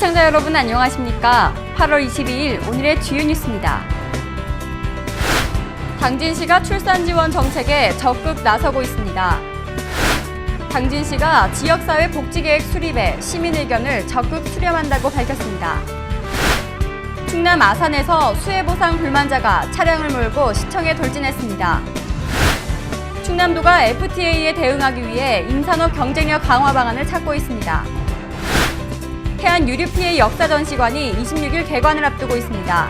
시청자 여러분 안녕하십니까? 8월 22일 오늘의 주요 뉴스입니다. 당진시가 출산지원 정책에 적극 나서고 있습니다. 당진시가 지역사회 복지계획 수립에 시민 의견을 적극 수렴한다고 밝혔습니다. 충남 아산에서 수해보상 불만자가 차량을 몰고 시청에 돌진했습니다. 충남도가 FTA에 대응하기 위해 임산업 경쟁력 강화 방안을 찾고 있습니다. 태안유류피해 역사전시관이 26일 개관을 앞두고 있습니다.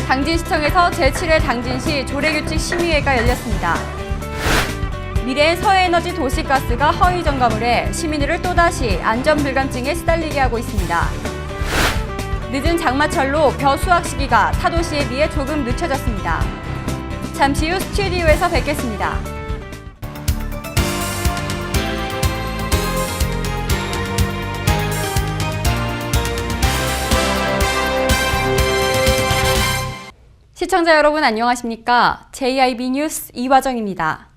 당진시청에서 제7회 당진시 조례규칙 심의회가 열렸습니다. 미래의 서해에너지 도시가스가 허위 점검을 해 시민들을 또다시 안전불감증에 시달리게 하고 있습니다. 늦은 장마철로 벼 수확 시기가 타 도시에 비해 조금 늦춰졌습니다. 잠시 후 스튜디오에서 뵙겠습니다. 시청자 여러분 안녕하십니까? JIB 뉴스 이화정입니다.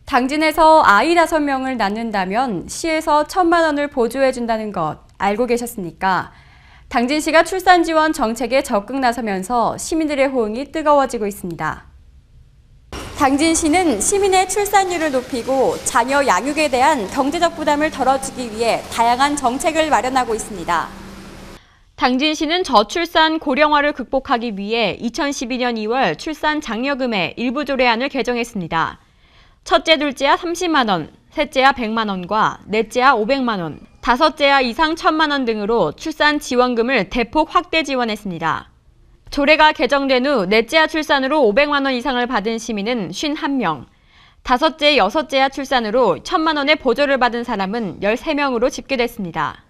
당진에서 아이 5명을 낳는다면 시에서 1,000만 원을 보조해준다는 것 알고 계셨습니까? 당진시가 출산지원 정책에 적극 나서면서 시민들의 호응이 뜨거워지고 있습니다. 당진시는 시민의 출산율을 높이고 자녀 양육에 대한 경제적 부담을 덜어주기 위해 다양한 정책을 마련하고 있습니다. 당진시는 저출산 고령화를 극복하기 위해 2012년 2월 출산 장려금의 일부 조례안을 개정했습니다. 첫째, 둘째야 30만 원, 셋째야 100만 원과 넷째야 500만 원, 다섯째야 이상 1,000만 원 등으로 출산 지원금을 대폭 확대 지원했습니다. 조례가 개정된 후 넷째야 출산으로 500만 원 이상을 받은 시민은 51명, 다섯째, 여섯째야 출산으로 1,000만 원의 보조를 받은 사람은 13명으로 집계됐습니다.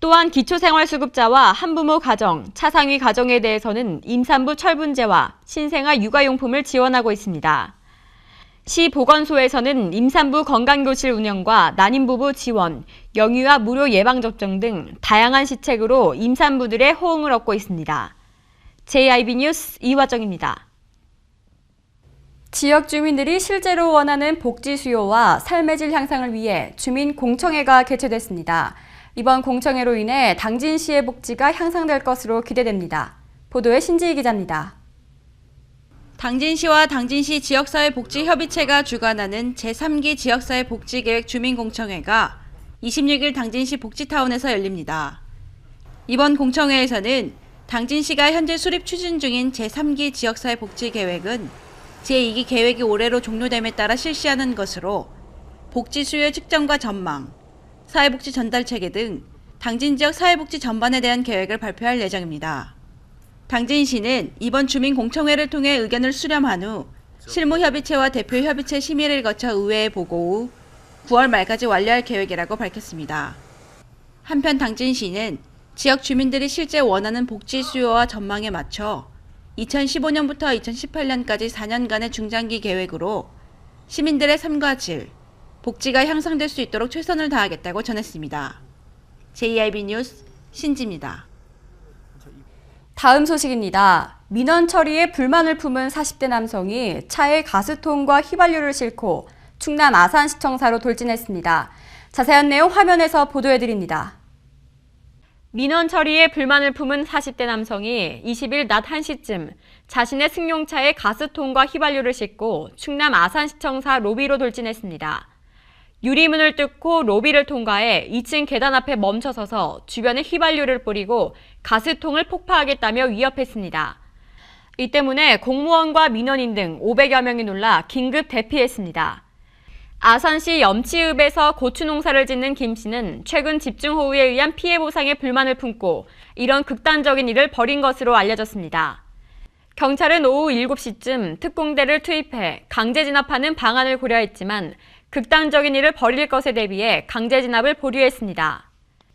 또한 기초생활수급자와 한부모 가정, 차상위 가정에 대해서는 임산부 철분제와 신생아 육아용품을 지원하고 있습니다. 시 보건소에서는 임산부 건강교실 운영과 난임부부 지원, 영유아 무료 예방접종 등 다양한 시책으로 임산부들의 호응을 얻고 있습니다. JIB 뉴스 이화정입니다. 지역 주민들이 실제로 원하는 복지 수요와 삶의 질 향상을 위해 주민공청회가 개최됐습니다. 이번 공청회로 인해 당진시의 복지가 향상될 것으로 기대됩니다. 보도에 신지희 기자입니다. 당진시와 당진시 지역사회복지협의체가 주관하는 제3기 지역사회복지계획 주민공청회가 26일 당진시 복지타운에서 열립니다. 이번 공청회에서는 당진시가 현재 수립 추진 중인 제3기 지역사회복지계획은 제2기 계획이 올해로 종료됨에 따라 실시하는 것으로 복지 수요 측정과 전망, 사회복지 전달 체계 등 당진 지역 사회복지 전반에 대한 계획을 발표할 예정입니다. 당진시는 이번 주민공청회를 통해 의견을 수렴한 후 실무협의체와 대표협의체 심의를 거쳐 의회에 보고 후 9월 말까지 완료할 계획이라고 밝혔습니다. 한편 당진시는 지역 주민들이 실제 원하는 복지 수요와 전망에 맞춰 2015년부터 2018년까지 4년간의 중장기 계획으로 시민들의 삶과 질, 복지가 향상될 수 있도록 최선을 다하겠다고 전했습니다. JIB 뉴스 신지입니다. 다음 소식입니다. 민원 처리에 불만을 품은 40대 남성이 차에 가스통과 휘발유를 싣고 충남 아산시청사로 돌진했습니다. 자세한 내용 화면에서 보도해드립니다. 민원 처리에 불만을 품은 40대 남성이 20일 낮 1시쯤 자신의 승용차에 가스통과 휘발유를 싣고 충남 아산시청사 로비로 돌진했습니다. 유리문을 뚫고 로비를 통과해 2층 계단 앞에 멈춰서서 주변에 휘발유를 뿌리고 가스통을 폭파하겠다며 위협했습니다. 이 때문에 공무원과 민원인 등 500여 명이 놀라 긴급 대피했습니다. 아산시 염치읍에서 고추 농사를 짓는 김 씨는 최근 집중호우에 의한 피해 보상에 불만을 품고 이런 극단적인 일을 벌인 것으로 알려졌습니다. 경찰은 오후 7시쯤 특공대를 투입해 강제 진압하는 방안을 고려했지만 극단적인 일을 벌일 것에 대비해 강제 진압을 보류했습니다.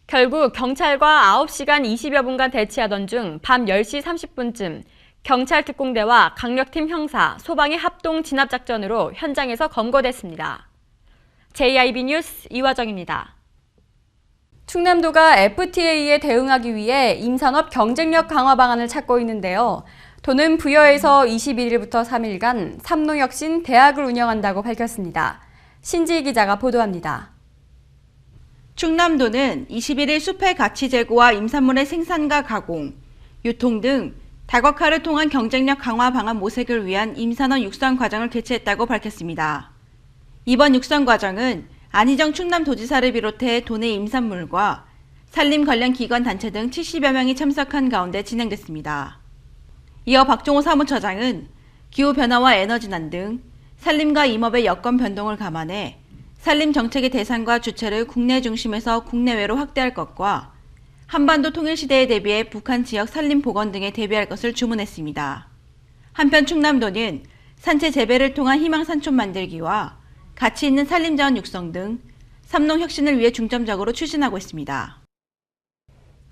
결국 경찰과 9시간 20여 분간 대치하던 중 밤 10시 30분쯤 경찰 특공대와 강력팀 형사, 소방의 합동 진압작전으로 현장에서 검거됐습니다. JIB 뉴스 이화정입니다. 충남도가 FTA에 대응하기 위해 임산업 경쟁력 강화 방안을 찾고 있는데요. 도는 부여에서 21일부터 3일간 삼농혁신 대학을 운영한다고 밝혔습니다. 신지희 기자가 보도합니다. 충남도는 21일 숲의 가치 제고와 임산물의 생산과 가공, 유통 등 다각화를 통한 경쟁력 강화 방안 모색을 위한 임산업 육성 과정을 개최했다고 밝혔습니다. 이번 육성 과정은 안희정 충남도지사를 비롯해 도내 임산물과 산림 관련 기관 단체 등 70여 명이 참석한 가운데 진행됐습니다. 이어 박종호 사무처장은 기후변화와 에너지난 등 산림과 임업의 여건 변동을 감안해 산림 정책의 대상과 주체를 국내 중심에서 국내외로 확대할 것과 한반도 통일 시대에 대비해 북한 지역 산림 복원 등에 대비할 것을 주문했습니다. 한편 충남도는 산채 재배를 통한 희망 산촌 만들기와 가치 있는 산림 자원 육성 등 삼농 혁신을 위해 중점적으로 추진하고 있습니다.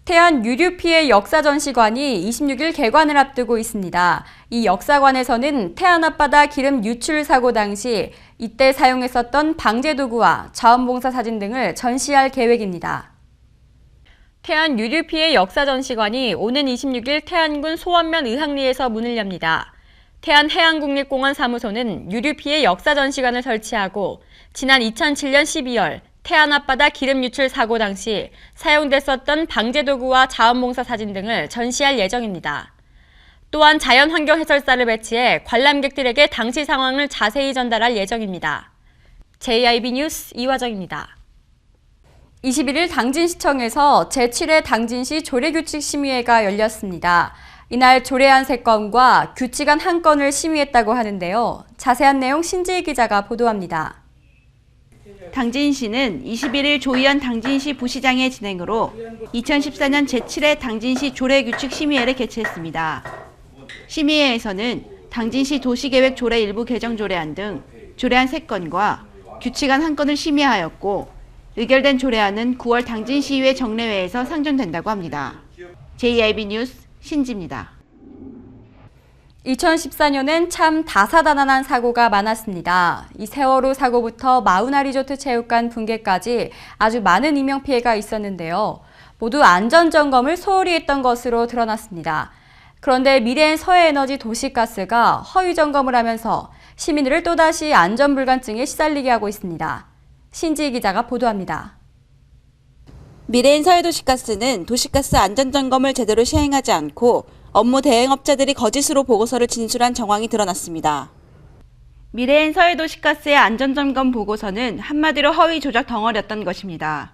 태안 유류 피해 역사 전시관이 26일 개관을 앞두고 있습니다. 이 역사관에서는 태안 앞바다 기름 유출 사고 당시 이때 사용했었던 방제 도구와 자원봉사 사진 등을 전시할 계획입니다. 태안 유류 피해 역사 전시관이 오는 26일 태안군 소원면 의학리에서 문을 엽니다. 태안 해양국립공원 사무소는 유류 피해 역사 전시관을 설치하고 지난 2007년 12월 태안 앞바다 기름 유출 사고 당시 사용됐었던 방제 도구와 자원봉사 사진 등을 전시할 예정입니다. 또한 자연환경 해설사를 배치해 관람객들에게 당시 상황을 자세히 전달할 예정입니다. JIB 뉴스 이화정입니다. 21일 당진시청에서 제7회 당진시 조례규칙 심의회가 열렸습니다. 이날 조례안 3건과 규칙안 1건을 심의했다고 하는데요. 자세한 내용 신지희 기자가 보도합니다. 당진시는 21일 조희연 당진시 부시장의 진행으로 2014년 제7회 당진시 조례규칙 심의회를 개최했습니다. 심의회에서는 당진시 도시계획 조례 일부 개정 조례안 등 조례안 3건과 규칙안 1건을 심의하였고 의결된 조례안은 9월 당진시의회 정례회에서 상정된다고 합니다. JIB 뉴스 신지입니다. 2014년엔 참 다사다난한 사고가 많았습니다. 이 세월호 사고부터 마우나 리조트 체육관 붕괴까지 아주 많은 인명피해가 있었는데요. 모두 안전점검을 소홀히 했던 것으로 드러났습니다. 그런데 미래엔 서해에너지 도시가스가 허위점검을 하면서 시민들을 또다시 안전불감증에 시달리게 하고 있습니다. 신지희 기자가 보도합니다. 미래엔 서해도시가스는 도시가스 안전점검을 제대로 시행하지 않고 업무 대행업자들이 거짓으로 보고서를 진술한 정황이 드러났습니다. 미래엔 서해도시가스의 안전점검 보고서는 한마디로 허위 조작 덩어리였던 것입니다.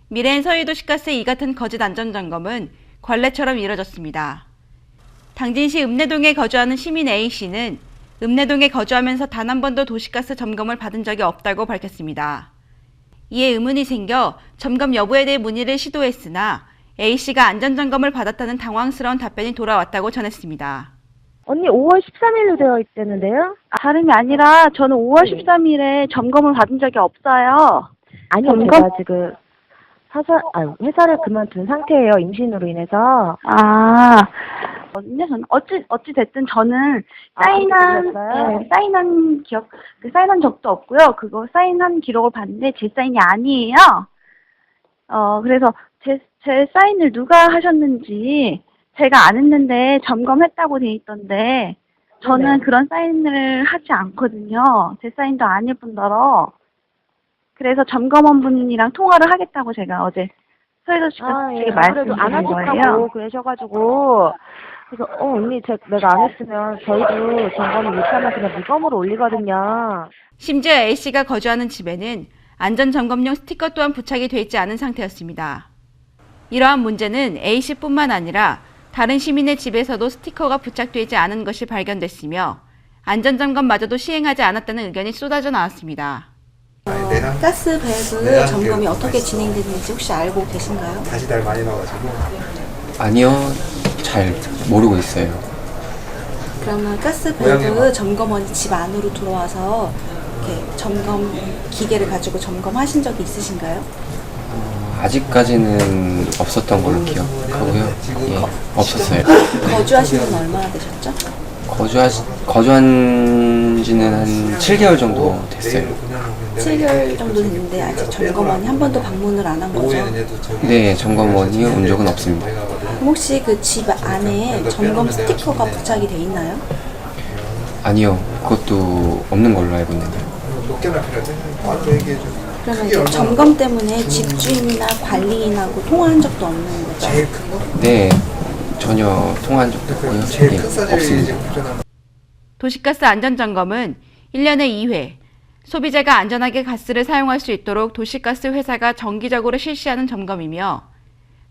미래엔 서해도시가스의 이 같은 거짓 안전점검은 관례처럼 이뤄졌습니다. 당진시 읍내동에 거주하는 시민 A씨는 읍내동에 거주하면서 단 한 번도 도시가스 점검을 받은 적이 없다고 밝혔습니다. 이에 의문이 생겨 점검 여부에 대해 문의를 시도했으나 A씨가 안전점검을 받았다는 당황스러운 답변이 돌아왔다고 전했습니다. 언니 5월 13일로 되어 있다는데요? 다름이 아니라 저는 5월 13일에 점검을 받은 적이 없어요. 아니요, 점검? 제가 지금 회사를 그만둔 상태예요. 임신으로 인해서. 근데 저는 어찌 됐든 저는 사인한 적도 없고요. 그거 사인한 기록을 봤는데 제 사인이 아니에요. 그래서 제 사인을 누가 하셨는지 제가 안 했는데 점검했다고 돼 있던데 저는 그런 사인을 하지 않거든요. 제 사인도 아닐 뿐더러. 그래서 점검원 분이랑 통화를 하겠다고 제가 어제 서해도시가스 측에 그래도 안 말씀드린 하셨다고 거예요. 그러셔가지고 그래서 언니 내가 안 했으면 저희도 점검을 못하면 그냥 무검으로 올리거든요. 심지어 A씨가 거주하는 집에는 안전점검용 스티커 또한 부착이 돼 있지 않은 상태였습니다. 이러한 문제는 A씨뿐만 아니라 다른 시민의 집에서도 스티커가 부착되지 않은 것이 발견됐으며 안전점검마저도 시행하지 않았다는 의견이 쏟아져 나왔습니다. 가스 밸브 점검이 어떻게 진행되는지 혹시 알고 계신가요? 다시 달 많이 나와가지고. 아니요, 잘 모르고 있어요. 그러면 가스 밸브 점검원이 집 안으로 들어와서 이렇게 점검 기계를 가지고 점검하신 적이 있으신가요? 아직까지는 없었던 걸로 기억하고요. 예, 없었어요. 거주하신 지는 얼마나 되셨죠? 거주한 지는 한 7개월 정도 됐어요. 7개월 정도 됐는데 아직 점검원이 한 번도 방문을 안 한 거죠? 네, 점검원이 온 적은 없습니다. 그럼 혹시 그 집 안에 점검 스티커가 부착이 돼 있나요? 아니요, 그것도 없는 걸로 알고 있는데요. 몇 개나 필요하지? 바로 얘기해줘. 그러면 이제 점검 때문에 집주인이나 관리인하고 통화한 적도 없는 거죠? 네, 전혀 통화한 적도 없고요. 네, 없습니다. 도시가스 안전점검은 1년에 2회, 소비자가 안전하게 가스를 사용할 수 있도록 도시가스 회사가 정기적으로 실시하는 점검이며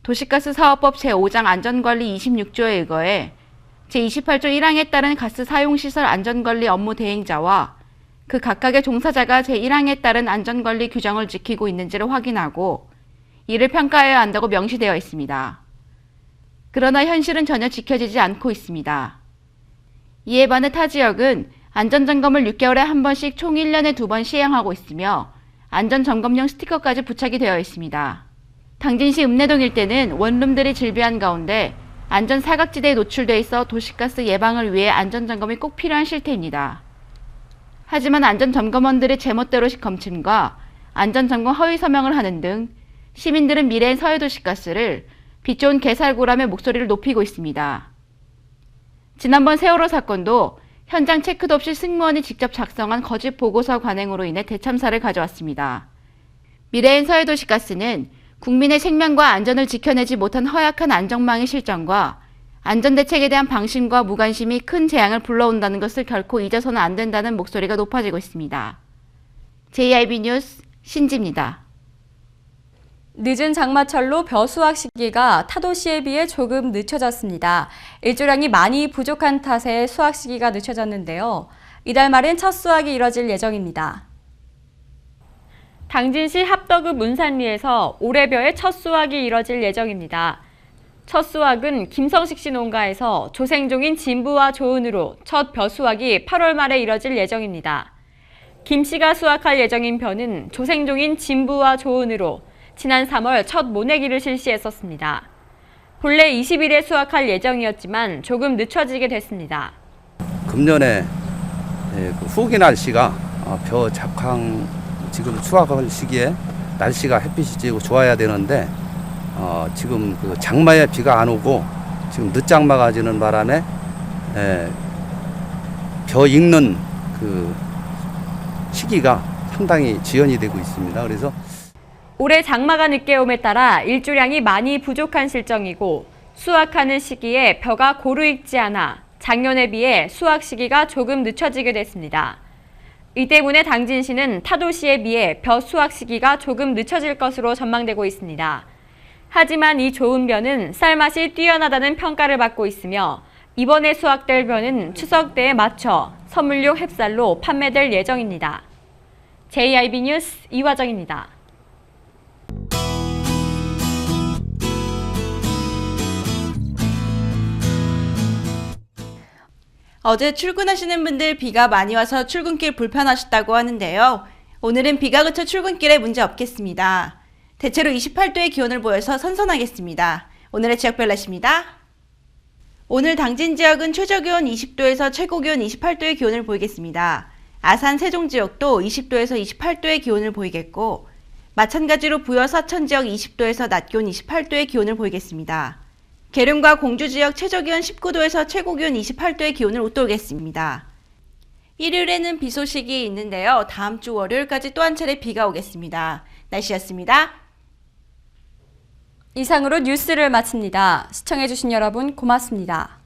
도시가스 사업법 제5장 안전관리 26조에 의거해 제28조 1항에 따른 가스 사용시설 안전관리 업무 대행자와 그 각각의 종사자가 제1항에 따른 안전관리 규정을 지키고 있는지를 확인하고 이를 평가해야 한다고 명시되어 있습니다. 그러나 현실은 전혀 지켜지지 않고 있습니다. 이에 반해 타 지역은 안전점검을 6개월에 한 번씩 총 1년에 2번 시행하고 있으며 안전점검용 스티커까지 부착이 되어 있습니다. 당진시 읍내동 일대는 원룸들이 질비한 가운데 안전 사각지대에 노출돼 있어 도시가스 예방을 위해 안전점검이 꼭 필요한 실태입니다. 하지만 안전점검원들의 제멋대로식 검침과 안전점검 허위 서명을 하는 등 시민들은 미래의 서해도시가스를 빛 좋은 개살구람의 목소리를 높이고 있습니다. 지난번 세월호 사건도 현장 체크도 없이 승무원이 직접 작성한 거짓 보고서 관행으로 인해 대참사를 가져왔습니다. 미래엔 서해도시가스는 국민의 생명과 안전을 지켜내지 못한 허약한 안전망의 실정과 안전대책에 대한 방심과 무관심이 큰 재앙을 불러온다는 것을 결코 잊어서는 안 된다는 목소리가 높아지고 있습니다. JIB 뉴스 신지입니다. 늦은 장마철로 벼 수확 시기가 타 도시에 비해 조금 늦춰졌습니다. 일조량이 많이 부족한 탓에 수확 시기가 늦춰졌는데요. 이달 말엔 첫 수확이 이뤄질 예정입니다. 당진시 합덕읍 문산리에서 올해 벼의 첫 수확이 이뤄질 예정입니다. 첫 수확은 김성식 씨 농가에서 조생종인 진부와 조은으로 첫 벼 수확이 8월 말에 이뤄질 예정입니다. 김 씨가 수확할 예정인 벼는 조생종인 진부와 조은으로 지난 3월 첫 모내기를 실시했었습니다. 본래 20일에 수확할 예정이었지만 조금 늦춰지게 됐습니다. 금년에 후기 날씨가 벼 작황 지금 수확할 시기에 날씨가 햇빛이 찌고 좋아야 되는데 지금 그 장마에 비가 안 오고 지금 늦장마가 지는 바람에 벼 익는 그 시기가 상당히 지연이 되고 있습니다. 그래서 올해 장마가 늦게옴에 따라 일조량이 많이 부족한 실정이고 수확하는 시기에 벼가 고루 익지 않아 작년에 비해 수확 시기가 조금 늦춰지게 됐습니다. 이 때문에 당진시는 타도시에 비해 벼 수확 시기가 조금 늦춰질 것으로 전망되고 있습니다. 하지만 이 좋은 벼는 쌀맛이 뛰어나다는 평가를 받고 있으며 이번에 수확될 벼는 추석 때에 맞춰 선물용 햅쌀로 판매될 예정입니다. JIB 뉴스 이화정입니다. 어제 출근하시는 분들 비가 많이 와서 출근길 불편하셨다고 하는데요. 오늘은 비가 그쳐 출근길에 문제 없겠습니다. 대체로 28도의 기온을 보여서 선선하겠습니다. 오늘의 지역별 날씨입니다. 오늘 당진 지역은 최저기온 20도에서 최고기온 28도의 기온을 보이겠습니다. 아산 세종 지역도 20도에서 28도의 기온을 보이겠고 마찬가지로 부여 사천 지역 20도에서 낮 기온 28도의 기온을 보이겠습니다. 계룡과 공주 지역 최저기온 19도에서 최고기온 28도의 기온을 웃돌겠습니다. 일요일에는 비 소식이 있는데요. 다음 주 월요일까지 또 한 차례 비가 오겠습니다. 날씨였습니다. 이상으로 뉴스를 마칩니다. 시청해주신 여러분 고맙습니다.